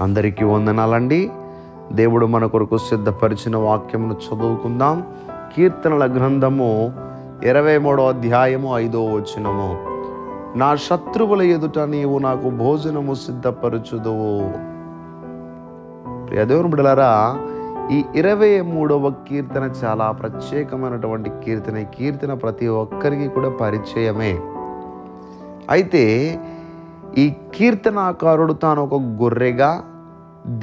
అందరికీ వందనాలండి. దేవుడు మన కొరకు సిద్ధపరిచిన వాక్యమును చదువుకుందాం. కీర్తనల గ్రంథము 23వ అధ్యాయము 5వ వచనము. నా శత్రువుల ఎదుట నీవు నాకు భోజనము సిద్ధపరచుదువు. ప్రియ దేవుని బిడ్డలారా, ఈ 23వ కీర్తన చాలా ప్రత్యేకమైనటువంటి కీర్తన. ఈ కీర్తన ప్రతి ఒక్కరికి కూడా పరిచయమే. అయితే ఈ కీర్తనాకారుడు తాను ఒక గొర్రెగా,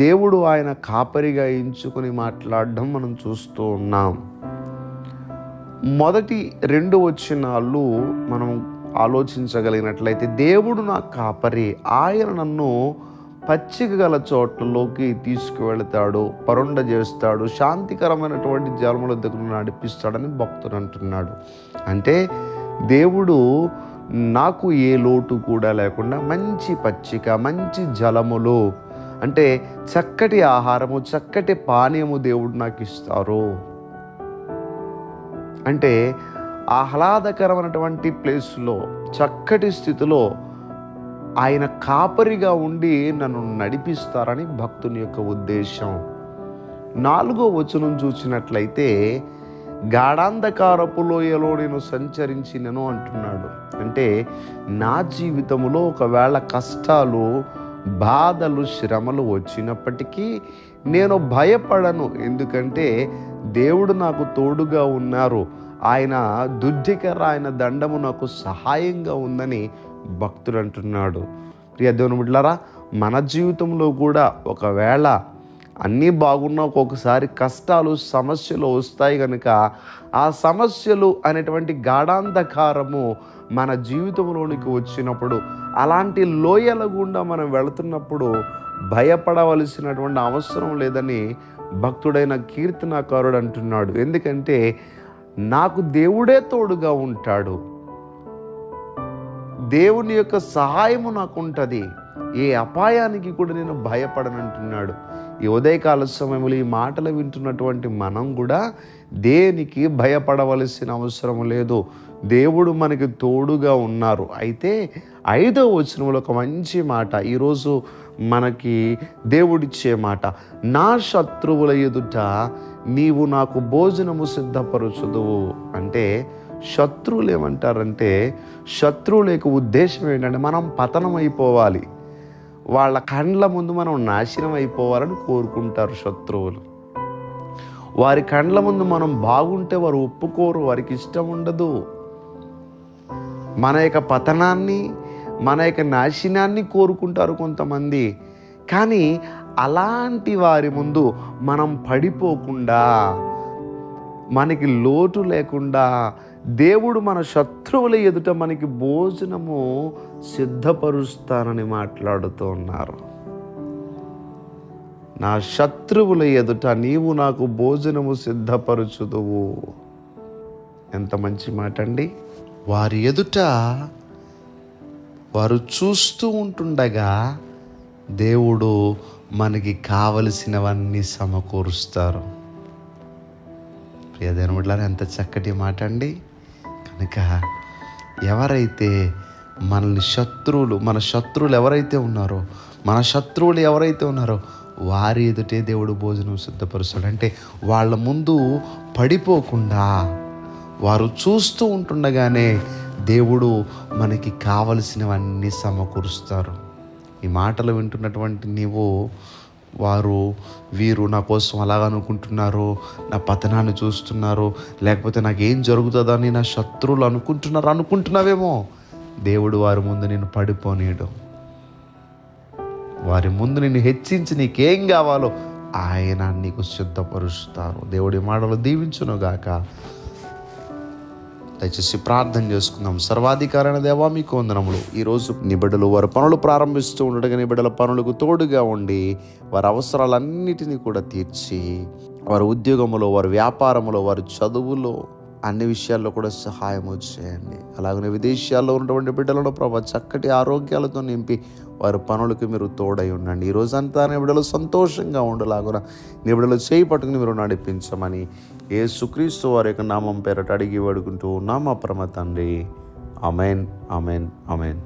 దేవుడు ఆయన కాపరిగా ఎంచుకొని మాట్లాడడం మనం చూస్తూ ఉన్నాం. మొదటి 2 వచనాలు మనం ఆలోచించగలిగినట్లయితే, దేవుడు నా కాపరి, ఆయన నన్ను పచ్చిక గల చోట్లలోకి తీసుకువెళతాడు, పరుండ చేస్తాడు, శాంతికరమైనటువంటి జలముల దగ్గర నడిపిస్తాడని భక్తుడు అంటున్నాడు. అంటే దేవుడు నాకు ఏ లోటు కూడా లేకుండా మంచి పచ్చిక, మంచి జలములు, అంటే చక్కటి ఆహారము, చక్కటి పానీయము దేవుడు నాకు ఇస్తారు. అంటే ఆహ్లాదకరమైనటువంటి ప్లేస్లో, చక్కటి స్థితిలో ఆయన కాపరిగా ఉండి నన్ను నడిపిస్తారని భక్తుని యొక్క ఉద్దేశం. 4వ వచనం చూసినట్లయితే, గాఢాంధకారపు లోయలో నేను సంచరించినను అంటున్నాడు. అంటే నా జీవితంలో ఒకవేళ కష్టాలు, బాధలు, శ్రమలు వచ్చినప్పటికీ నేను భయపడను. ఎందుకంటే దేవుడు నాకు తోడుగా ఉన్నారు. ఆయన దుర్ధికర, ఆయన దండము నాకు సహాయంగా ఉందని భక్తుడు అంటున్నాడు. ప్రియ దేవుని బిడ్డలారా, మన జీవితంలో కూడా ఒకవేళ అన్నీ బాగున్నా ఒక్కొక్కసారి కష్టాలు, సమస్యలు వస్తాయి కనుక ఆ సమస్యలు అనేటువంటి గాఢాంధకారము మన జీవితంలోనికి వచ్చినప్పుడు, అలాంటి లోయల గుండా మనం వెళుతున్నప్పుడు భయపడవలసినటువంటి అవసరం లేదని భక్తుడైన కీర్తనాకారుడు అంటున్నాడు. ఎందుకంటే నాకు దేవుడే తోడుగా ఉంటాడు, దేవుని యొక్క సహాయము నాకు ఉంటుంది, ఏ అపాయానికి కూడా నేను భయపడనంటున్నాడు. ఈ ఉదయకాల సమయంలో ఈ మాటలు వింటున్నటువంటి మనం కూడా దేనికి భయపడవలసిన అవసరం లేదు. దేవుడు మనకి తోడుగా ఉన్నారు. అయితే 5వ వచనంలో ఒక మంచి మాట ఈరోజు మనకి దేవుడిచ్చే మాట. నా శత్రువుల ఎదుట నీవు నాకు భోజనము సిద్ధపరచుదువు. అంటే శత్రువులు ఏమంటారంటే, శత్రువుల యొక్క ఉద్దేశం ఏంటంటే మనం పతనం అయిపోవాలి, వాళ్ళ కండ్ల ముందు మనం నాశనం అయిపోవాలని కోరుకుంటారు శత్రువులు. వారి కండ్ల ముందు మనం బాగుంటే వారు ఒప్పుకోరు, వారికి ఇష్టం ఉండదు. మన యొక్క పతనాన్ని, మన యొక్క నాశనాన్ని కోరుకుంటారు కొంతమంది. కానీ అలాంటి వారి ముందు మనం పడిపోకుండా, మనకి లోటు లేకుండా దేవుడు మన శత్రువుల ఎదుట మనకి భోజనము సిద్ధపరుస్తానని మాట్లాడుతూ ఉన్నారు. నా శత్రువుల ఎదుట నీవు నాకు భోజనము సిద్ధపరచుదువు. ఎంత మంచి మాట అండి. వారి ఎదుట వారు చూస్తూ ఉంటుండగా దేవుడు మనకి కావలసినవన్నీ సమకూరుస్తారు. ప్రియదేవుని బిడ్డలారా, ఎంత చక్కటి మాట అండి. కనుక ఎవరైతే మన శత్రువులు ఎవరైతే ఉన్నారో వారి ఎదుటే దేవుడు భోజనం సిద్ధపరుస్తాడు. అంటే వాళ్ళ ముందు పడిపోకుండా, వారు చూస్తూ ఉంటుండగానే దేవుడు మనకి కావలసినవన్నీ సమకూరుస్తారు. ఈ మాటలు వింటున్నటువంటి నీవు, వీరు నా కోసం అలాగ అనుకుంటున్నారు, నా పతనాన్ని చూస్తున్నారు, లేకపోతే నాకేం జరుగుతుందని నా శత్రువులు అనుకుంటున్నావేమో. దేవుడు వారి ముందు నేను పడిపోనీయడు. వారి ముందు నిన్ను హెచ్చించి నీకేం కావాలో ఆయన నీకు సిద్ధపరుస్తారు. దేవుడి మాటలు దీవించునుగాక. దయచేసి ప్రార్థన చేసుకుందాం. సర్వాధికారైన దేవా, మీకు వందనములు. ఈరోజు నీ బిడ్డలు వారి పనులు ప్రారంభిస్తూ ఉండగా నీ బిడ్డల పనులకు తోడుగా ఉండి వారి అవసరాలన్నిటినీ కూడా తీర్చి, వారి ఉద్యోగంలో, వారి వ్యాపారంలో, వారి చదువులో, అన్ని విషయాల్లో కూడా సహాయం చేయండి. అలాగనే విదేశాల్లో ఉన్నటువంటి బిడ్డలను ప్రభా చక్కటి ఆరోగ్యాలతో నింపి వారి పనులకు మీరు తోడై ఉండండి. ఈ రోజంతా నీ బిడ్డలు సంతోషంగా ఉండలాగున నీ బిడ్డలు చేయి పట్టుకుని మీరు నడిపించమని యేసుక్రీస్తు వారి యొక్క నామం పేరట అడిగి వేడుకుంటూ ఉన్నాం మా పరమ తండ్రి. Amen, amen, amen.